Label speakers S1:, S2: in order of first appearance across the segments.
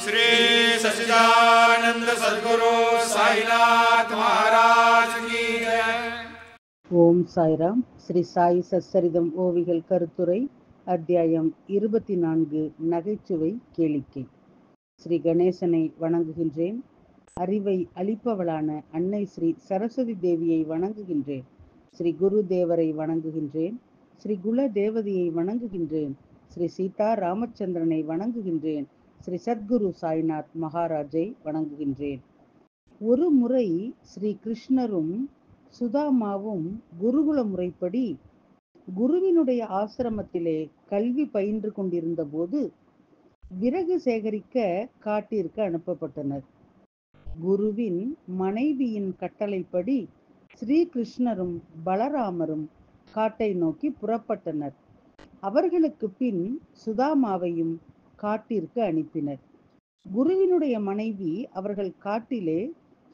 S1: श्री सच्चिदानंद सद्गुरु साईनाथ महाराज की जय।
S2: ஓம் சாய்ராம். ஸ்ரீ சாய் சச்சரிதம் ஓவிகள் கருத்துரை அத்தியாயம் 24 நகைச்சுவை கேளிக்கை. ஸ்ரீ கணேசனை வணங்குகின்றேன். அறிவை அளிப்பவளான அன்னை ஸ்ரீ சரஸ்வதி தேவியை வணங்குகின்றேன். ஸ்ரீ குரு தேவரை வணங்குகின்றேன். ஸ்ரீ குல தேவதையை வணங்குகின்றேன். ஸ்ரீ சீதா ராமச்சந்திரனை வணங்குகின்றேன். ஸ்ரீ சத்குரு சாய்நாத் மகாராஜை வணங்குகின்றேன். ஒரு முறை ஸ்ரீ கிருஷ்ணரும் சுதாமாவும் குருகுல முறைப்படி குருவினுடைய ஆசிரமத்திலே கல்வி பயின்று கொண்டிருந்த போது விறகு சேகரிக்க காட்டிற்கு அனுப்பப்பட்டனர். குருவின் மனைவியின் கட்டளைப்படி ஸ்ரீ கிருஷ்ணரும் பலராமரும் காட்டை நோக்கி புறப்பட்டனர். அவர்களுக்கு பின் சுதாமாவையும் காட்டிற்கு அனுப்பினர். குருவினுடைய மனைவி அவர்கள் காட்டிலே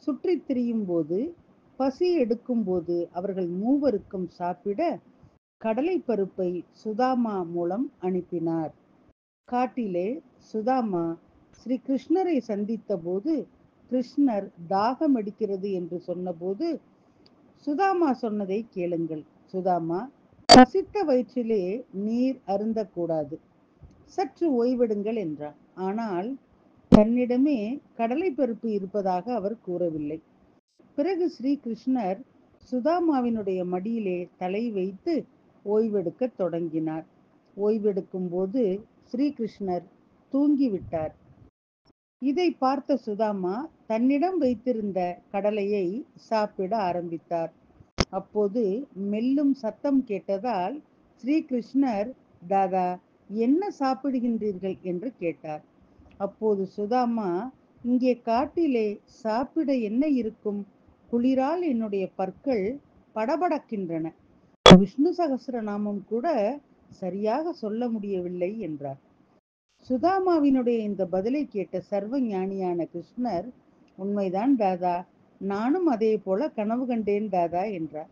S2: சுற்றித் திரியும் போது, பசி எடுக்கும் போது அவர்கள் மூவருக்கும் சாப்பிட கடலை பருப்பை சுதாமா மூலம் அனுப்பினார். காட்டிலே சுதாமா ஸ்ரீ கிருஷ்ணரை சந்தித்த போது கிருஷ்ணர் தாகம் எடுக்கிறது என்று சொன்னபோது சுதாமா சொன்னதை கேளுங்கள். சுதாமா, பசித்த வயிற்றிலே நீர் அருந்தக்கூடாது, சற்று ஓய்வெடுங்கள் என்றார். ஆனால் தன்னிடமே கடலை பருப்பு இருப்பதாக அவர் கூறவில்லை. பிறகு ஸ்ரீ கிருஷ்ணர் சுதாமாவினுடைய மடியிலே தலை வைத்து ஓய்வெடுக்க தொடங்கினார். ஓய்வெடுக்கும் போது ஸ்ரீ கிருஷ்ணர் தூங்கிவிட்டார். இதை பார்த்த சுதாமா தன்னிடம் வைத்திருந்த கடலையை சாப்பிட ஆரம்பித்தார். அப்போது மெல்லும் சத்தம் கேட்டதால் ஸ்ரீ கிருஷ்ணர், தாதா, என்ன சாப்பிடுகின்றீர்கள் என்று கேட்டார். அப்போது சுதாமா, இங்கே காட்டிலே சாப்பிட என்ன இருக்கும்? குளிரால் என்னுடைய பற்கள் படபடக்கின்றன. விஷ்ணு சகஸ்ரநாமம் கூட சரியாக சொல்ல முடியவில்லை என்றார். சுதாமாவினுடைய இந்த பதிலை கேட்ட சர்வ ஞானியான கிருஷ்ணர், உண்மைதான் தாதா, நானும் அதே போல கனவு கண்டேன் தாதா என்றார்.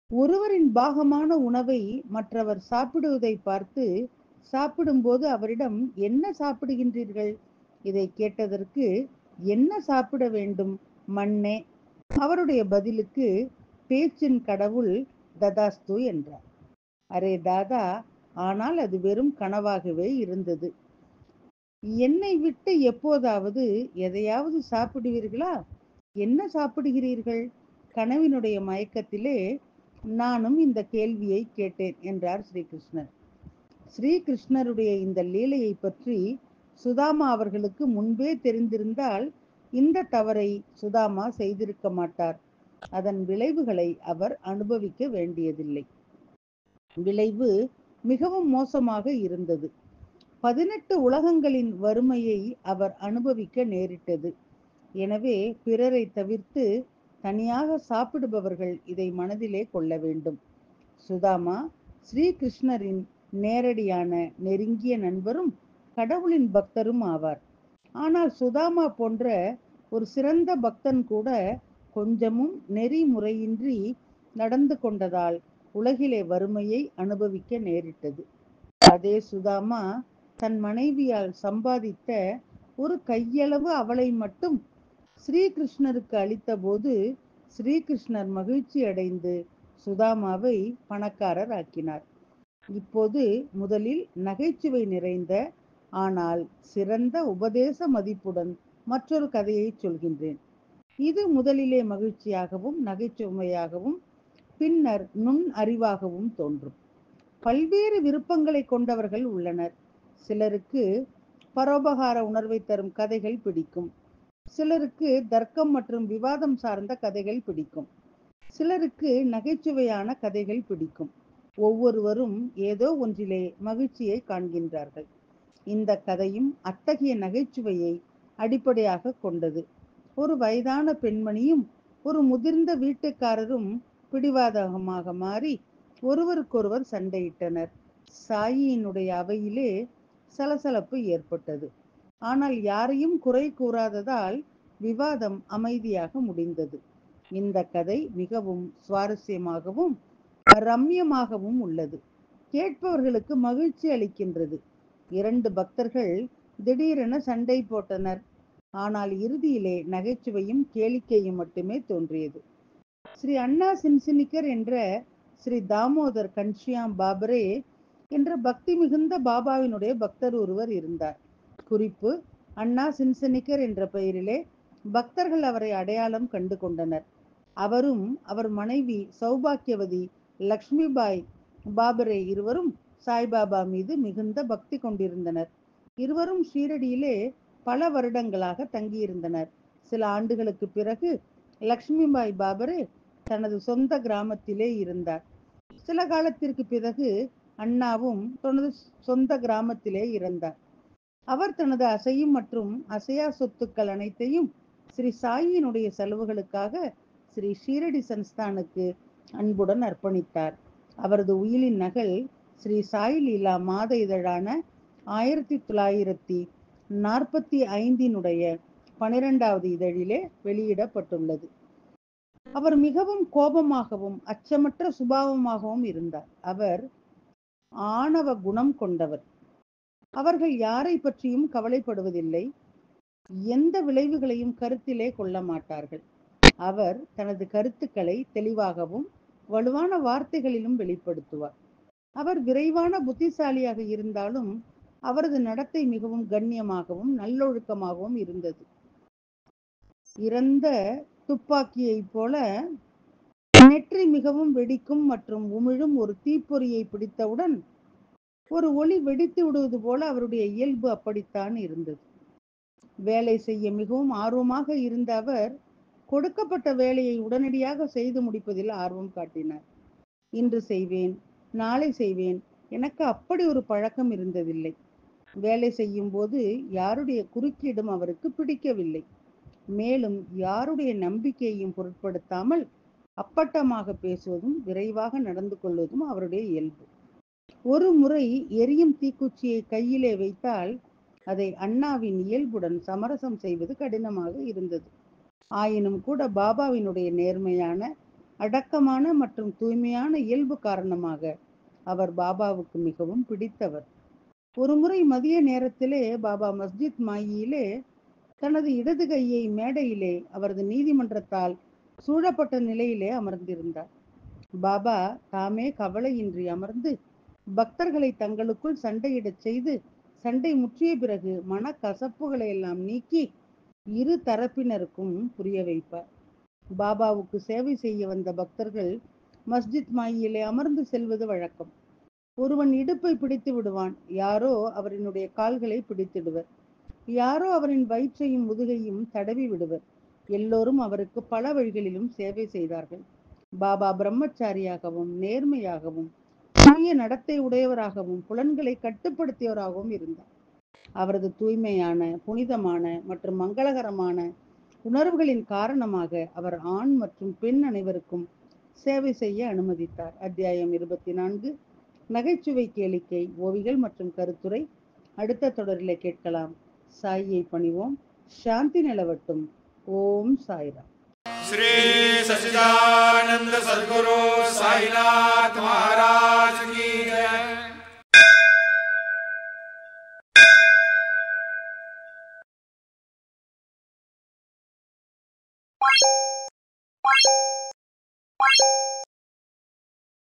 S2: ஒருவரின் பாகமான உணவை மற்றவர் சாப்பிடுவதை பார்த்து சாப்பிடும்போது அவரிடம் என்ன சாப்பிடுகின்றீர்கள்? இதை கேட்டதற்கு, என்ன சாப்பிட வேண்டும் மண்ணே? அவருடைய பதிலுக்கு பேச்சின் கடவுள் ததாஸ்து என்றார். அரே தாதா, ஆனால் அது வெறும் கனவாகவே இருந்தது. என்னை விட்டு எப்போதாவது எதையாவது சாப்பிடுவீர்களா? என்ன சாப்பிடுகிறீர்கள்? கனவினுடைய மயக்கத்திலே நானும் இந்த கேள்வியை கேட்டேன் என்றார் ஸ்ரீகிருஷ்ணர். ஸ்ரீகிருஷ்ணருடைய இந்த லீலையை பற்றி சுதாமா அவர்களுக்கு முன்பே தெரிந்திருந்தால் இந்த தவறை சுதாமா செய்திருக்க மாட்டார். அதன் விளைவுகளை அவர் அனுபவிக்க வேண்டியதில்லை. விளைவு மிகவும் மோசமாக இருந்தது. 18 உலகங்களின் வறுமையை அவர் அனுபவிக்க நேரிட்டது. எனவே பிறரை தவிர்த்து தனியாக சாப்பிடுபவர்கள் இதை மனதிலே கொள்ள வேண்டும். சுதாமா ஸ்ரீகிருஷ்ணரின் நேரடியான நெருங்கிய நண்பரும் கடவுளின் பக்தரும் ஆவார். ஆனால் சுதாமா போன்ற ஒரு சிறந்த பக்தன் கூட கொஞ்சமும் நெறிமுறையின்றி நடந்து கொண்டதால் உலகிலே வறுமையை அனுபவிக்க நேரிட்டது. அதே சுதாமா தன் மனைவியால் சம்பாதித்த ஒரு கையளவு அவளை மட்டும் ஸ்ரீகிருஷ்ணருக்கு அளித்த போது ஸ்ரீகிருஷ்ணர் மகிழ்ச்சி அடைந்து சுதாமாவை பணக்காரர் ஆக்கினார். இப்போது முதலில் நகைச்சுவை நிறைந்த ஆனால் சிறந்த உபதேச மதிப்புடன் மற்றொரு கதையை சொல்கின்றேன். இது முதலிலே மகிழ்ச்சியாகவும் நகைச்சுவையாகவும் பின்னர் நுண் அறிவாகவும் தோன்றும். பல்வேறு விருப்பங்களை கொண்டவர்கள் உள்ளனர். சிலருக்கு பரோபகார உணர்வை தரும் கதைகள் பிடிக்கும். சிலருக்கு தர்க்கம் மற்றும் விவாதம் சார்ந்த கதைகள் பிடிக்கும். சிலருக்கு நகைச்சுவையான கதைகள் பிடிக்கும். ஒவ்வொருவரும் ஏதோ ஒன்றிலே மகிழ்ச்சியை காண்கின்றார்கள். இந்த கதையும் அத்தகைய நகைச்சுவையை அடிப்படையாக கொண்டது. ஒரு வயதான பெண்மணியும் ஒரு முதிர்ந்த வீட்டுக்காரரும் பிடிவாதமாக மாறி ஒருவருக்கொருவர் சண்டையிட்டனர். சாயியினுடைய அவையிலே சலசலப்பு ஏற்பட்டது. ஆனால் யாரையும் குறை கூறாததால் விவாதம் அமைதியாக முடிந்தது. இந்த கதை மிகவும் சுவாரஸ்யமாகவும் ரம்யமாகவும் உள்ளது. கேட்பவர்களுக்கு மகிழ்ச்சி அளிக்கின்றது. 2 பக்தர்கள் திடீரென சண்டை போட்டனர். ஆனால் இறுதியிலே நகைச்சுவையும் கேளிக்கையும் மட்டுமே தோன்றியது. ஸ்ரீ அண்ணா சின்சினிக்கர் என்ற ஸ்ரீ தாமோதர் கன்ஷியாம் பாபரே என்ற பக்தி மிகுந்த பாபாவினுடைய பக்தர் ஒருவர் இருந்தார். குறிப்பு: அண்ணா சின்சினிக்கர் என்ற பெயரிலே பக்தர்கள் அவரை அடையாளம் கண்டு கொண்டனர். அவரும் அவர் மனைவி சௌபாக்கியவதி லக்ஷ்மிபாய் பாபரே இருவரும் சாய்பாபா மீது மிகுந்த பக்தி கொண்டிருந்தனர். இருவரும் ஷீரடியிலே பல வருடங்களாக தங்கியிருந்தனர். சில ஆண்டுகளுக்கு பிறகு லக்ஷ்மிபாய் பாபரே தனது சொந்த கிராமத்திலே இருந்தார். சில காலத்திற்கு பிறகு அண்ணாவும் தனது சொந்த கிராமத்திலே இருந்தார். அவர் தனது அசையும் மற்றும் அசையா சொத்துக்கள் அனைத்தையும் ஸ்ரீ சாயினுடைய செலவுகளுக்காக ஸ்ரீ ஷீரடி சன்ஸ்தானுக்கு அன்புடன் அர்ப்பணித்தார். அவரது உயிலின் நகல் ஸ்ரீ சாய் லீலா மாத இதழான 1945 12வது இதழிலே வெளியிடப்பட்டுள்ளது. அவர் மிகவும் கோபமாகவும் அச்சமற்ற சுபாவமாகவும் இருந்தார். அவர் ஆணவ குணம் கொண்டவர். அவர்கள் யாரை பற்றியும் கவலைப்படுவதில்லை. எந்த விளைவுகளையும் கருத்திலே கொள்ள மாட்டார்கள். அவர் தனது கருத்துக்களை தெளிவாகவும் வலுவான வார்த்தைகளிலும் வெளிப்படுத்துவார். அவர் விரைவான புத்திசாலியாக இருந்தாலும் அவரது நடத்தை மிகவும் கண்ணியமாகவும் நல்லொழுக்கமாகவும் இருந்தது. இறந்த துப்பாக்கியை போல நெற்றி மிகவும் வெடிக்கும் மற்றும் உமிழும் ஒரு தீப்பொறியை பிடித்தவுடன் ஒரு ஒளி வெடித்து விடுவது போல அவருடைய இயல்பு அப்படித்தான் இருந்தது. வேலை செய்ய மிகவும் ஆர்வமாக இருந்த அவர் கொடுக்கப்பட்ட வேலையை உடனடியாக செய்து முடிப்பதில் ஆர்வம் காட்டினார். இன்று செய்வேன், நாளை செய்வேன், எனக்கு அப்படி ஒரு பழக்கம் இருந்ததில்லை. வேலை செய்யும் போது யாருடைய குறுக்கீடும் அவருக்கு பிடிக்கவில்லை. மேலும் யாருடைய நம்பிக்கையையும் பொருட்படுத்தாமல் அப்பட்டமாக பேசுவதும் விரைவாக நடந்து கொள்வதும் அவருடைய இயல்பு. ஒரு முறை எரியும் தீக்குச்சியை கையிலே வைத்தால் அதை அண்ணாவின் இயல்புடன் சமரசம் செய்வது கடினமாக இருந்தது. ஆயினும் கூட பாபாவினுடைய நேர்மையான, அடக்கமான மற்றும் தூய்மையான இயல்பு காரணமாக அவர் பாபாவுக்கு மிகவும் பிடித்தவர். ஒரு முறை மதிய நேரத்திலே பாபா மஸ்ஜித் மாயிலே தனது இடது கையை மேடையிலே அவரது நீதிமன்றத்தால் சூழப்பட்ட நிலையிலே அமர்ந்திருந்தார். பாபா தாமே கவலையின்றி அமர்ந்து பக்தர்களை தங்களுக்குள் சண்டையிடச் செய்து சண்டை முற்றிய பிறகு மனக்கசப்புகளை எல்லாம் நீக்கி இரு தரப்பினருக்கும் புரிய வைப்பார். பாபாவுக்கு சேவை செய்ய வந்த பக்தர்கள் மஸ்ஜித் மாயிலே அமர்ந்து செல்வது வழக்கம். ஒருவன் இடுப்பை பிடித்து விடுவான், யாரோ அவரினுடைய கால்களை பிடித்திடுவர், யாரோ அவரின் வயிற்றையும் முதுகையும் தடவி விடுவர். எல்லோரும் அவருக்கு பல வழிகளிலும் சேவை செய்தார்கள். பாபா பிரம்மச்சாரியாகவும் நேர்மையாகவும் தூய நடத்தை உடையவராகவும் புலன்களை கட்டுப்படுத்தியவராகவும் இருந்தார். அவரது தூய்மையான, புனிதமான மற்றும் மங்களகரமான உணர்வுகளின் காரணமாக அவர் ஆண் மற்றும் பெண் அனைவருக்கும் சேவை செய்ய அனுமதித்தார். அத்தியாயம் 24 நகைச்சுவை கேளிக்கை, ஓவிகள் மற்றும் கருத்துரை அடுத்த தொடரிலே கேட்கலாம். சாயியை பணிவோம். சாந்தி நிலவட்டும். ஓம் சாய்ராம்.
S1: श्री सच्चिदानंद सद्गुरु साईनाथ महाराज की जय।